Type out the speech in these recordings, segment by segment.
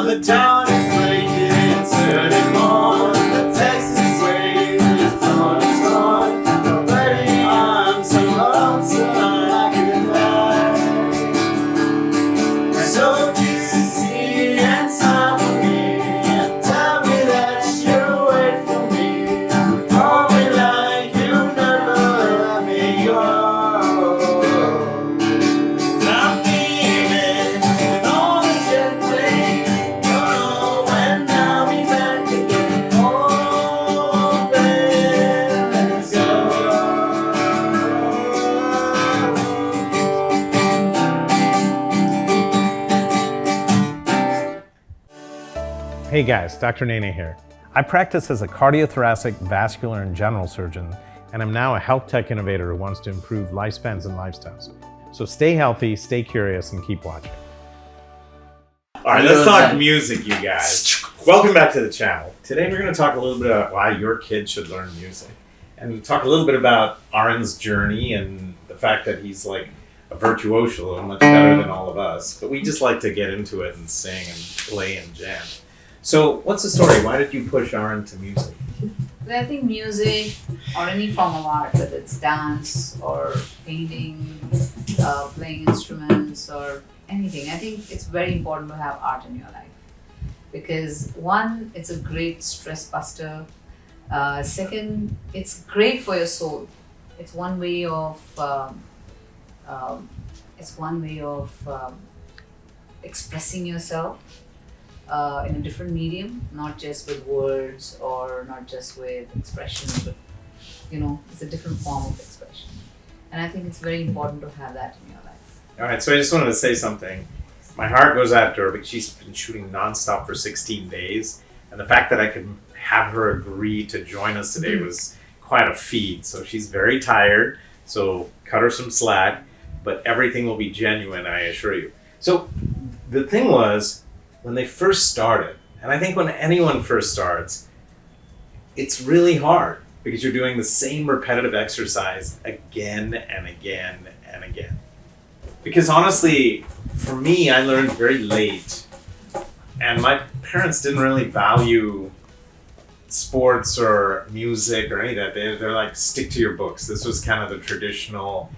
the dawn is breaking, turning on. The Texas wave is dawn is gone. Already I'm so lonesome I could die. So you see and smile for me and tell me that you'll wait for me. Call me like you never let me go. I'm leaving on a jet plane. Don't know when I'll be back again. Oh, baby, let's go. Hey guys, Dr. Nene here. I practice as a cardiothoracic, vascular, and general surgeon, and I'm now a health tech innovator who wants to improve lifespans and lifestyles. So stay healthy, stay curious, and keep watching. All right, let's talk music, you guys. Welcome back to the channel. Today we're going to talk a little bit about why your kid should learn music, and talk a little bit about Arin's journey and the fact that he's like a virtuoso and much better than all of us. But we just like to get into it and sing and play and jam. So, what's the story? Why did you push Arin to music? I think music or any form of art, whether it's dance or painting, playing instruments or anything, I think it's very important to have art in your life. Because one, it's a great stress buster. Second, it's great for your soul. It's one way of expressing yourself in a different medium, not just with words or not just with expression, but it's a different form of expression. And I think it's very important to have that in your life. All right, so I just wanted to say something. My heart goes out to her because she's been shooting nonstop for 16 days. And the fact that I could have her agree to join us today was quite a feat. So she's very tired, so cut her some slack, but everything will be genuine, I assure you. So the thing was, when they first started, and I think when anyone first starts, it's really hard because you're doing the same repetitive exercise again and again and again. Because honestly, for me, I learned very late, and my parents didn't really value sports or music or any of that. They're like, stick to your books. This was kind of the traditional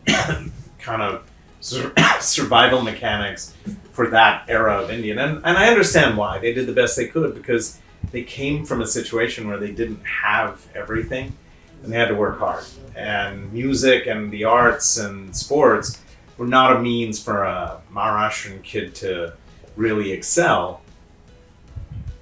kind of survival mechanics for that era of Indian. And I understand why. They did the best they could because they came from a situation where they didn't have everything and they had to work hard. And music and the arts and sports were not a means for a Maharashtrian kid to really excel.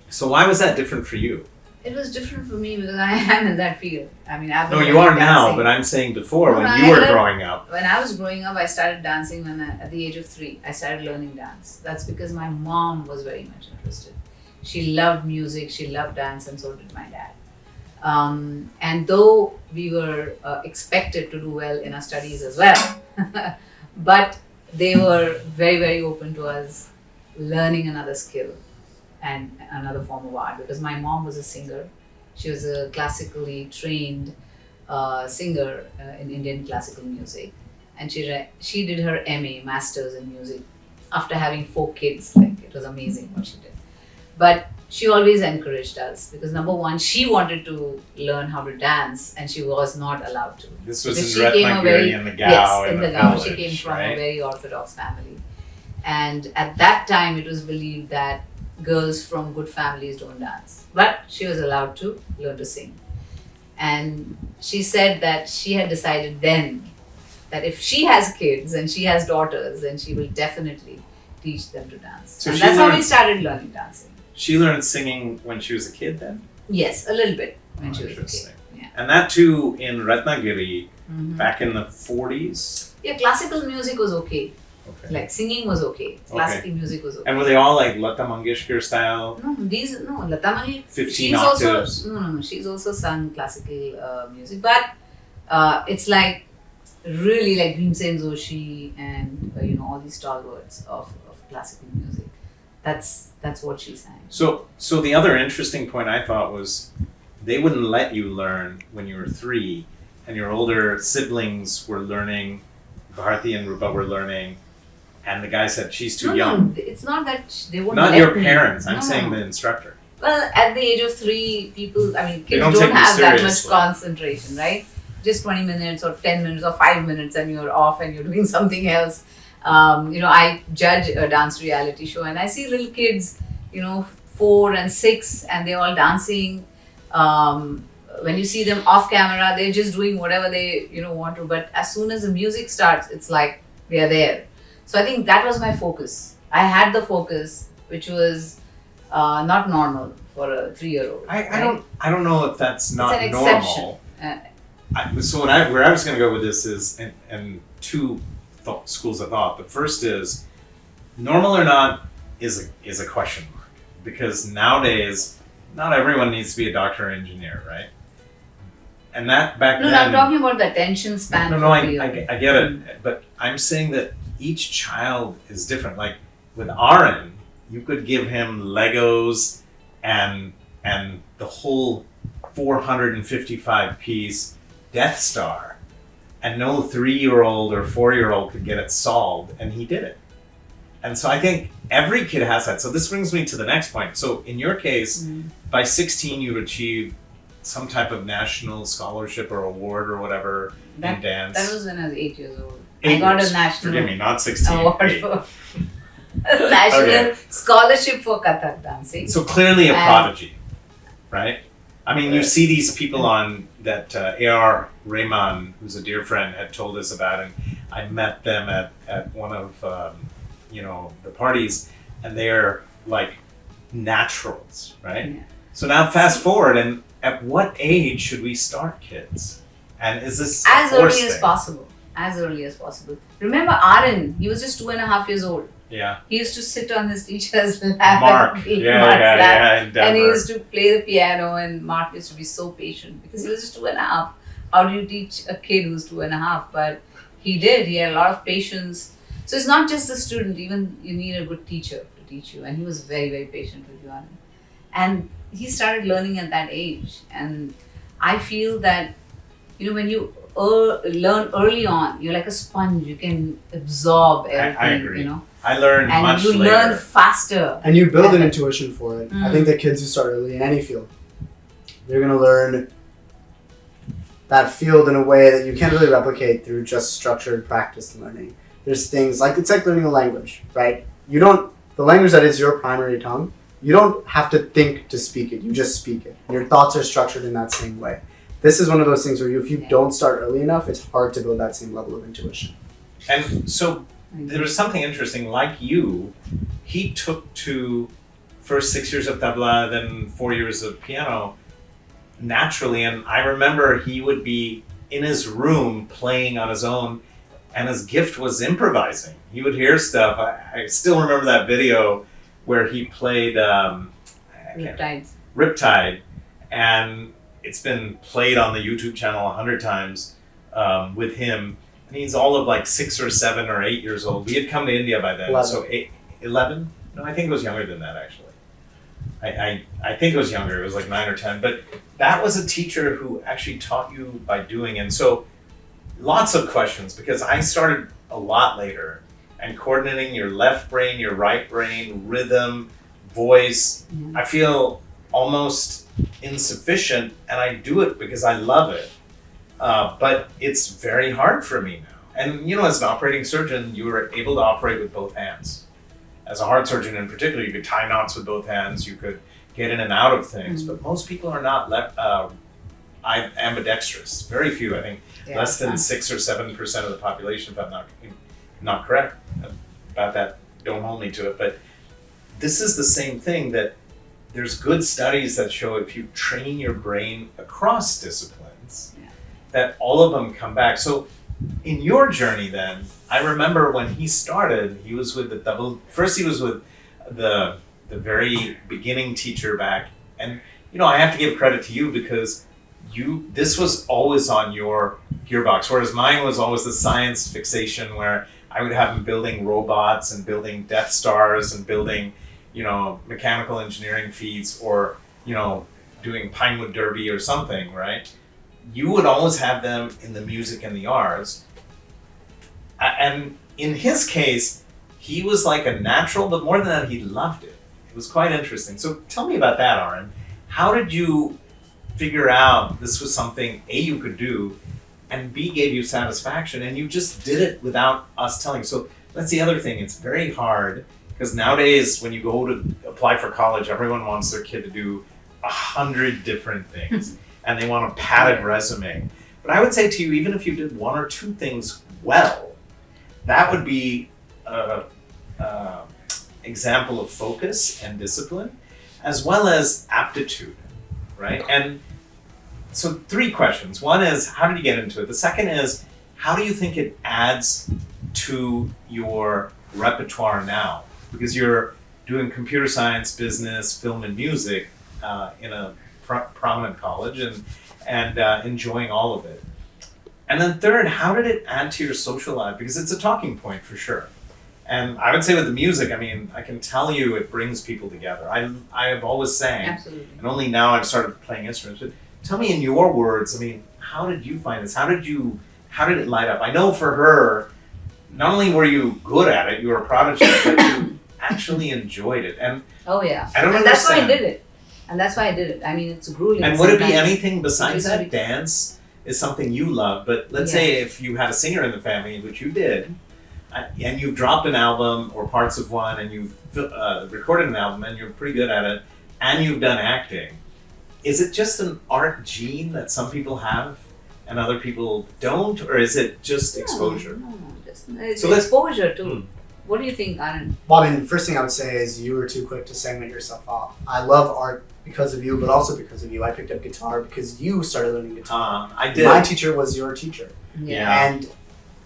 So why was that different for you? It was different for me because I am in that field. I mean, I've been No, you are dancing. now, but I'm saying before, when you were growing up. When I was growing up, I started dancing at the age of 3. I started learning dance. That's because my mom was very much interested. She loved music, she loved dance, and so did my dad. And though we were expected to do well in our studies as well, but they were very, very open to us learning another skill and another form of art, because my mom was a singer. She was a classically trained singer in Indian classical music, and she did her MA, Masters in Music, after having 4 kids. Like, it was amazing what she did. But she always encouraged us because, number one, she wanted to learn how to dance, and she was not allowed to. This was in Ratnagiri in the Gao. Yes, in the Gao. Village, She came from right? a very orthodox family, and at that time it was believed that girls from good families don't dance, but she was allowed to learn to sing. And she said that she had decided then that if she has kids and she has daughters, then she will definitely teach them to dance. So and she that's how we learned- started learning dancing. She learned singing when she was a kid then? Yes, a little bit when she was a kid. Interesting. Yeah. And that too in Ratnagiri Mhm. back in the 40s? Yeah, classical music was okay. Okay. Like singing was okay. Classical music was okay. And were they all like Lata Mangeshkar style? No, Lata Mangeshkar. 15 octaves? She's also sung classical music, but it's like really like Bhimsen Joshi and all these stalwarts of classical music. That's what she sang. So the other interesting point I thought was they wouldn't let you learn when you were 3, and your older siblings were learning, Bharti and Rupa were learning and the guy said she's too No, young. it's not that they won't Not let your me. parents. I'm No. saying the instructor. Well, at the age of 3, people, I mean, kids don't don't, take you have that much seriously. concentration, right? Just 20 minutes or 10 minutes or 5 minutes and you're off and you're doing something else. I judge a dance reality show and I see little kids, 4 and 6, and they're all dancing. When you see them off camera, they're just doing whatever they, want to. But as soon as the music starts, it's like they're there. So I think that was my focus. I had the focus, which was not normal for a 3-year-old. I don't know if that's not an normal. exception. So where I was going to go with this is, and two schools of thought. The first is, normal or not is a question mark, because nowadays not everyone needs to be a doctor or engineer, right? And that back No, then. I'm talking about the attention span. No, for I people. get it, but I'm saying that each child is different. Like with Arin, you could give him Legos and the whole 455 piece Death Star, and no 3-year-old or 4-year-old could get it solved, and he did it. And so I think every kid has that. So this brings me to the next point. So in your case, by 16, you achieved some type of national scholarship or award or whatever in dance. That was when I was 8 years old. 8 I got years. a national Forgive me, not 16. award 8. for national Okay. scholarship for Kathak dancing. So clearly a And- prodigy, right? I mean, you see these people on that A.R. Rahman, who's a dear friend, had told us about, and I met them at one of the parties, and they're like naturals, right? Yeah. So now fast forward, and at what age should we start kids? And is this As a early forced as thing? possible. As early as possible. Remember Arin? He was just 2.5 years old. Yeah. He used to sit on his teacher's lap. Mark. and Yeah, Mark's lap. yeah, in And Denver. he used to play the piano, and Mark used to be so patient because he was just 2.5. How do you teach a kid who's 2.5? But he did. He had a lot of patience. So it's not just the student, even you need a good teacher to teach you. And he was very, very patient with you, Anand. And he started learning at that age. And I feel that, when you learn early on, you're like a sponge. You can absorb everything, I agree. I learned And much you later. learn faster. And you build an intuition for it. I Mm. think the kids who start early in any field, they're going to learn that field in a way that you can't really replicate through just structured practice learning. There's things like, it's like learning a language, right? The language that is your primary tongue, you don't have to think to speak it, you just speak it. Your thoughts are structured in that same way. This is one of those things where if you don't start early enough, it's hard to build that same level of intuition. And so there was something interesting, like you, he took to first 6 years of tabla, then 4 years of piano naturally. And I remember he would be in his room playing on his own, and his gift was improvising. He would hear stuff. I still remember that video where he played Riptide, and it's been played on the YouTube channel 100 times with him. And he's all of like 6 or 7 or 8 years old. We had come to India by then. 11. So 11? No, I think it was younger than that actually. I think it was younger. It was like 9 or 10. But that was a teacher who actually taught you by doing. And so lots of questions, because I started a lot later, and coordinating your left brain, your right brain, rhythm, voice. Mhm. I feel almost insufficient, and I do it because I love it. But it's very hard for me now. And as an operating surgeon, you were able to operate with both hands. As a heart surgeon in particular, you could tie knots with both hands, you could get in and out of things, but most people are not ambidextrous. Very few, I think, less than 6 or 7% of the population, if I'm not correct about that, don't hold me to it. But this is the same thing, that there's good studies that show if you train your brain across disciplines, that all of them come back. So in your journey then, I remember when he started, he was with first he was with the very beginning teacher back. And, I have to give credit to you, because this was always on your gearbox, whereas mine was always the science fixation, where I would have him building robots and building Death Stars and building, mechanical engineering feats, or, doing Pinewood Derby or something, right? You would always have them in the music and the arts. And in his case, he was like a natural, but more than that, he loved it. It was quite interesting. So tell me about that, Arin. How did you figure out this was something A, you could do, and B, gave you satisfaction, and you just did it without us telling? So that's the other thing. It's very hard because nowadays when you go to apply for college, everyone wants their kid to do 100 different things and they want a padded resume. But I would say to you, even if you did one or two things well, that would be an example of focus and discipline, as well as aptitude, right? And so 3 questions. One is, how did you get into it? The second is, how do you think it adds to your repertoire now? Because you're doing computer science, business, film, and music in a prominent college and enjoying all of it. And then third, how did it add to your social life? Because it's a talking point for sure. And I would say with the music, I mean, I can tell you it brings people together. I have always sang, Absolutely. and only now I've started playing instruments. But tell me in your words, I mean, how did you find this? How did it light up? I know for her, not only were you good at it, you were a prodigy, but you actually enjoyed it. And Oh yeah. I don't and that's why I understand. did it. And that's why I did it. I mean, it's grueling. And would it be sometimes. anything besides that? It's- Dance is something you love, but let's say if you had a singer in the family, which you did, and you've dropped an album or parts of one, and you've recorded an album, and you're pretty good at it, and you've done acting, is it just an art gene that some people have and other people don't, or is it just exposure? No, just, it's So let's- exposure too. What do you think, Arin? Well, I mean, the first thing I would say is you were too quick to segment yourself off. I love art because of you, but also because of you. I picked up guitar because you started learning guitar. I did. My teacher was your teacher. Yeah. And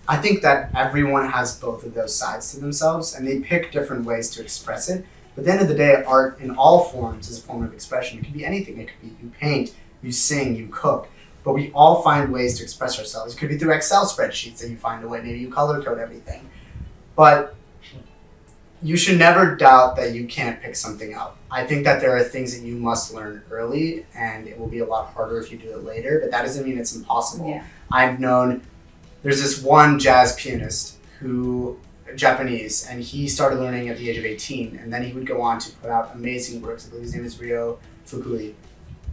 I think that everyone has both of those sides to themselves, and they pick different ways to express it. But at the end of the day, art in all forms is a form of expression. It could be anything. It could be you paint, you sing, you cook. But we all find ways to express ourselves. It could be through Excel spreadsheets that you find a way. Maybe you color code everything. But you should never doubt that you can't pick something up. I think that there are things that you must learn early, and it will be a lot harder if you do it later, but that doesn't mean it's impossible. Yeah. I've known, there's this one jazz pianist who, Japanese, and he started learning at the age of 18, and then he would go on to put out amazing works. I believe his name is Ryo Fukui.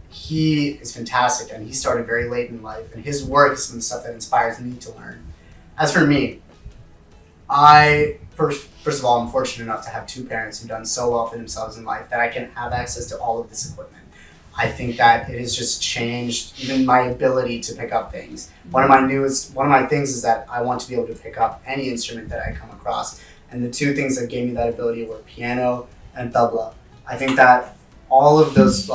He is fantastic, and he started very late in life, and his work is some of the stuff that inspires me to learn. As for me, First of all, I'm fortunate enough to have 2 parents who've done so well for themselves in life that I can have access to all of this equipment. I think that it has just changed even my ability to pick up things. One of my things is that I want to be able to pick up any instrument that I come across. And the 2 things that gave me that ability were piano and tabla. I think that all of those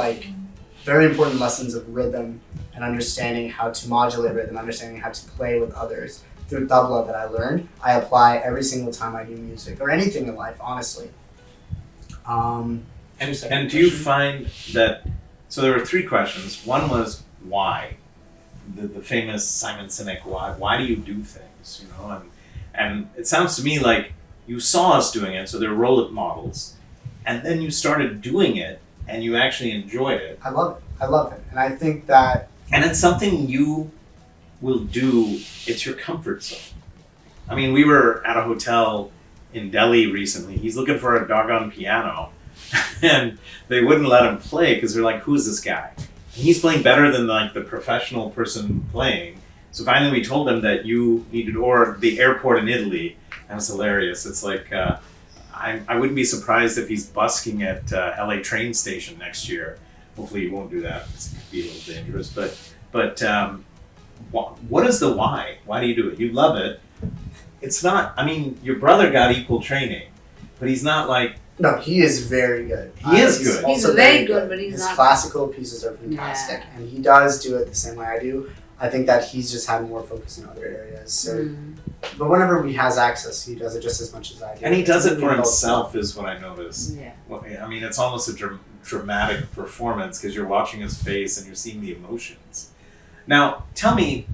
very important lessons of rhythm and understanding how to modulate rhythm, understanding how to play with others, through tabla that I learned, I apply every single time I do music or anything in life, honestly. And do you find that, so there were 3 questions. One was why? The famous Simon Sinek why do you do things, you know? And it sounds to me like you saw us doing it, so they're role models, and then you started doing it and you actually enjoyed it. I love it. And I think that... And it's something you will do, it's your comfort zone. I mean, we were at a hotel in Delhi recently. He's looking for a doggone piano, and they wouldn't let him play because they're like, who's this guy? And he's playing better than the professional person playing. So finally we told him that you needed, or the airport in Italy, and it's hilarious. It's like, I wouldn't be surprised if he's busking at LA train station next year. Hopefully he won't do that. It could be a little dangerous, but what is the why? Why do you do it? You love it. It's not, I mean, your brother got equal training, but he's not like... No, he is very good. He is good. He's also very good, but he's His not... classical pieces are fantastic, and he does do it the same way I do. I think that he's just had more focus in other areas. So, but whenever he has access, he does it just as much as I do. And he does it for both. himself, is what I notice. Yeah. Well, I mean, it's almost a dramatic performance because you're watching his face and you're seeing the emotions. Now, tell me,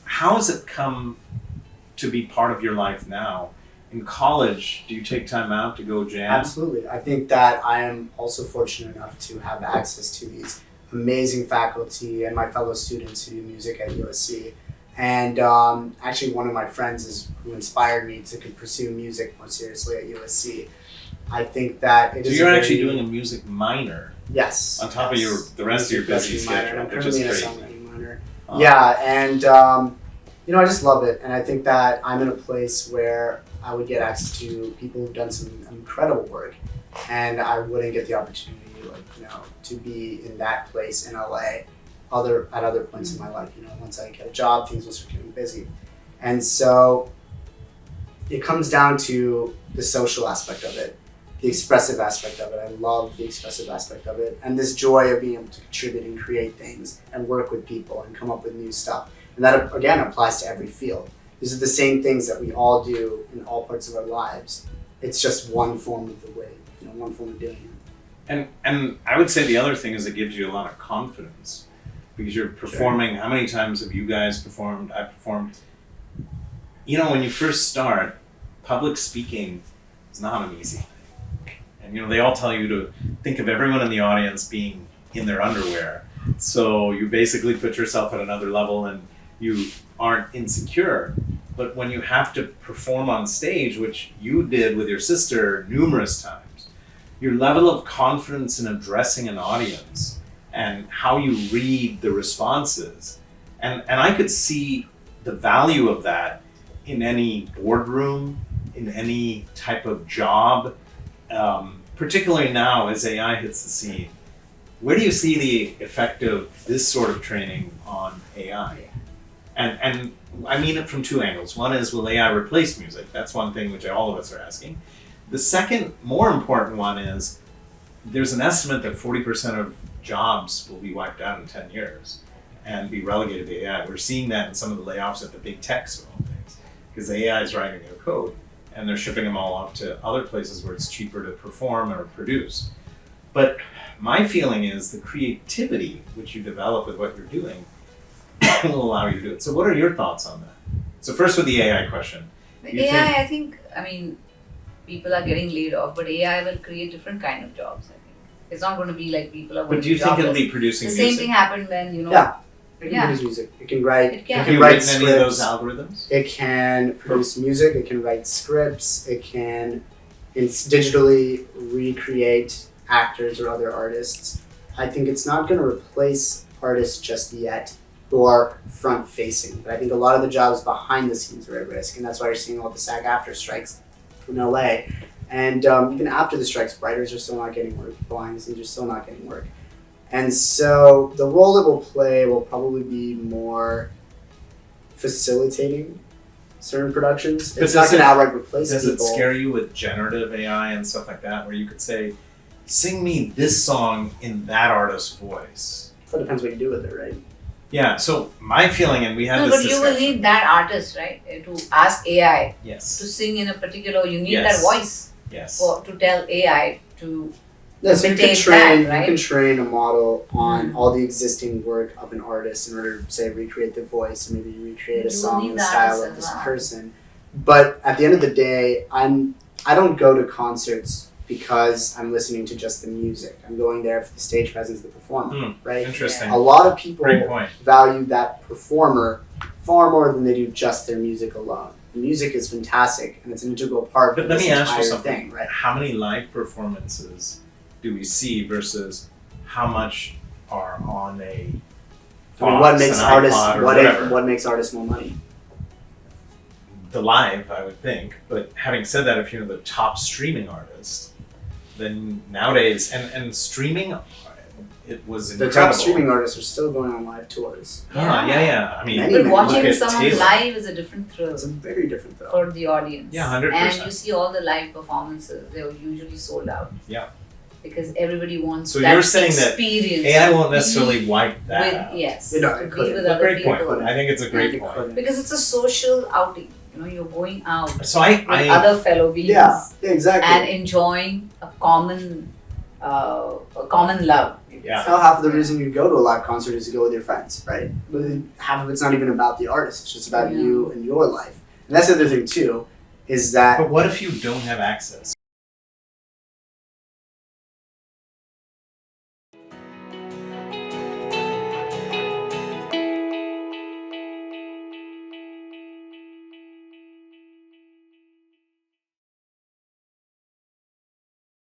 how has it come to be part of your life now? In college, do you take time out to go jam? Absolutely. I think that I am also fortunate enough to have access to these amazing faculty and my fellow students who do music at USC. And actually, one of my friends is who inspired me to pursue music more seriously at USC. I think that it So is. you're a actually very- doing a music minor Yes. on top of the rest of your busy Music minor, schedule, and I'm which is currently in a crazy. songwriting minor. Uh, Yeah, and I just love it, and I think that I'm in a place where I would get access to people who've done some incredible work, and I wouldn't get the opportunity, to be in that place in LA, at other points in my life. Once I get a job, things will start getting busy, and so it comes down to the social aspect of it, the expressive aspect of it. I love the expressive aspect of it, and this joy of being able to contribute and create things and work with people and come up with new stuff. And that, again, applies to every field. These are the same things that we all do in all parts of our lives. It's just one form of the way, one form of doing it. And I would say the other thing is it gives you a lot of confidence because you're performing. Sure. How many times have you guys performed? I performed. When you first start, public speaking is not an easy thing. And they all tell you to think of everyone in the audience being in their underwear. So you basically put yourself at another level and you aren't insecure. But when you have to perform on stage, which you did with your sister numerous times, your level of confidence in addressing an audience and how you read the responses, and I could see the value of that in any boardroom, in any type of job, particularly now as AI hits the scene. Where do you see the effect of this sort of training on AI? And I mean it from two angles. One is, will AI replace music? That's one thing which all of us are asking. The second, more important one is, there's an estimate that 40% of jobs will be wiped out in 10 years and be relegated to AI. We're seeing that in some of the layoffs at the big techs of all things, because the AI is writing their code and they're shipping them all off to other places where it's cheaper to perform or produce. But my feeling is the creativity which you develop with what you're doing will allow you to do it. So what are your thoughts on that? So first with the AI question. AI, I think, people are getting laid off, but AI will create different kind of jobs, I think. It's not going to be like people are going to But do you think it'll be producing the music? same thing happened when, Yeah. It can produce music. It can write. It can. Have you write written scripts. any of those algorithms? It can produce music. It can write scripts. It can digitally recreate actors or other artists. I think it's not going to replace artists just yet who are front facing, but I think a lot of the jobs behind the scenes are at risk, and that's why you're seeing all the SAG-AFTRA strikes in LA. And even after the strikes, writers are still not getting work. Behind the scenes are still not getting work. And so the role it will play will probably be more facilitating certain productions. It's not going to outright replace people. Does it scare you with generative AI and stuff like that, where you could say, sing me this song in that artist's voice? So it depends what you do with it, right? Yeah, so my feeling, and we had No, this but you discussion. will need that artist, right? To ask AI Yes. to sing in a particular, you need Yes. that voice Yes. to tell AI to Yes, you can imitate train. that, right? You can train a model on Mm. all the existing work of an artist in order to, say, recreate the voice, or maybe recreate a You song need in the the style artist of as this well. person. But at the end of the day, I don't go to concerts because I'm listening to just the music. I'm going there for the stage presence, the performer, right? Interesting. A lot of people Great point. value that performer far more than they do just their music alone. The music is fantastic, and it's an integral part But of let this me ask you entire something. thing, right? How many live performances do we see versus how much are on a I mean, Fox, what makes an artists iPod or whatever? what makes artists more money? The live, I would think. But having said that, if you're the top streaming artist, then nowadays, and streaming, it was The incredible. top streaming artists are still going on live tours. Yeah. I mean, Many But Look watching at someone Taylor. live is a different thrill It's a very different though. for the audience. Yeah, 100%. And you see all the live performances, they're usually sold out. Yeah. Because everybody wants So that you're saying that experience. AI won't to necessarily be wipe that with, out. yes. You know, to it be couldn't. with A other great people. point. I think it's a great It point. couldn't. Because it's a social outing. You're going out So with other fellow beings Yeah, exactly. and enjoying a common love. Yeah. That's how half of the reason you go to a live concert is to go with your friends, right? But half of it's not even about the artist. It's just about Yeah. you and your life. And that's the other thing too, is that But what if you don't have access?